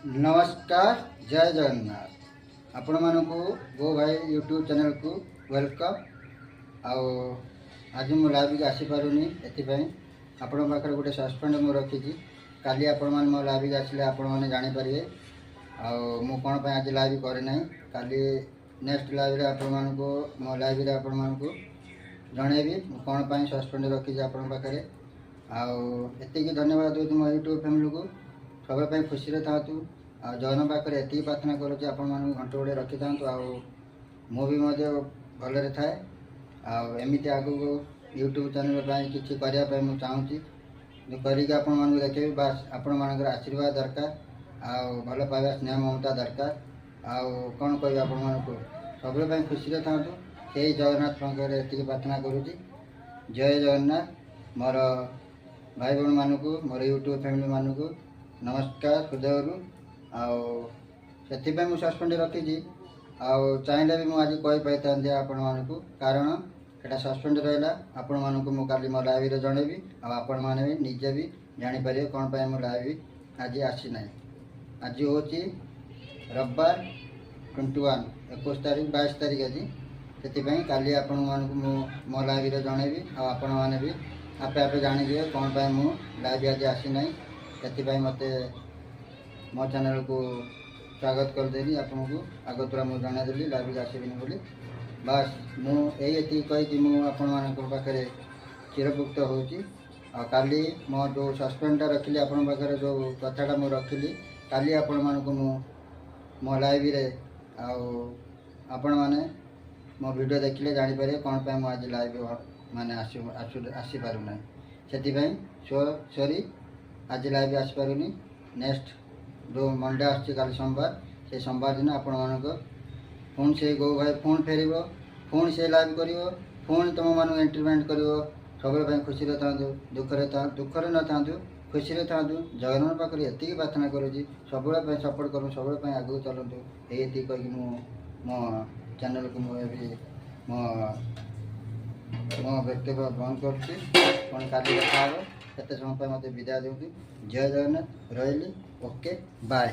नमस्कार जय जगन्नाथ आपण मानकु गो भाई यूट्यूब चैनल को वेलकम। आज मु लाइव के आसी पारुनी एथिपाई आपण पाखरे गोटे सस्पेंड मु रखी काली आपण मान मो लाइव आसिले आपण माने जानि परिबे मु कोन पय आज लाइव करे नै काली नेक्स्ट लाइव रे आपण मानकु मो लाइव रे आपण मानकु जणेबी कोन पय सस्पेंड रखी आपण पाखरे एतिकी धन्यवाद दूँ मो यूट्यूब फैमिली को सब खुशी रे थातु जगन पाखे एति प्रार्थना करुँच आपण मानक घंट गोड़े रखी था मुझे भलरे थाए एमती आगू यूट्यूब चैनल किसी करने मुझे चाहूँगी करके आपण मानक देखेबी बास आपण मानकर आशीर्वाद दरकार भल पाइबा स्नेह ममता दरकार कौन कह आपण मानक सब खुशी रे थातु से जगन्नाथ पाखे एति प्रार्थना करुँच। जय जगन्नाथ मोर भाई भौणी मानक मोर यूट्यूब फैमिली मानक नमस्कार हृदय से मुझे सस्पेंड रखी चाहिए भी मुझे कही पाई था आपण मानक कारण एटा सस्पेंड रहा आपण मानक मु काली मो लाइव जनइबी आपण मैंने भी निजे भी जापर कौन पर मो लाइव आज आसी ना। आज हूँ रविवार 21 तारीख 22 तारीख आज से काली आपण मानक मो लाइव जनइबी आपण मैंने भी आपे आपे जानिए कौन पर मु लाइव आज आसी ना। से मत मो चैनल को स्वागत करदेली आपन को आगतुरा मुझे जनईदेली लाइव आसबिनी बोली बास मुझे कही मुझे चिरपुक्त होली मो जो सस्पेंडटा रखिली आपण पाखे जो कथाटा मुझे रखिली काली आपण मानक मो लाइव रे आपण मैंने मो वीडियो देखिले जापर कौन पर मुझे आज लाइव माने आसी पारूना से सॉरी आज लाइव आसी पारुनी। नेक्स्ट जो मंडे आसली सोमवार से सोमवार दिन आपण मानक पुणी से गो भाई पुणी फेर पुणी से लाइव कर पुणी तुम मान एंटरटेनमेंट कर सब खुशी था दुखरे न था खुशी था जगन्नाथ पाखे एति प्रार्थना करुँच सब सपोर्ट करूँ सब आगे चलतु ये कही मो चैनल को मुझे मो व्यक्तिगत बंद कर काली देखा हे समय मत विदाय दूँ। जय जगन्नाथ रही ओके बाय।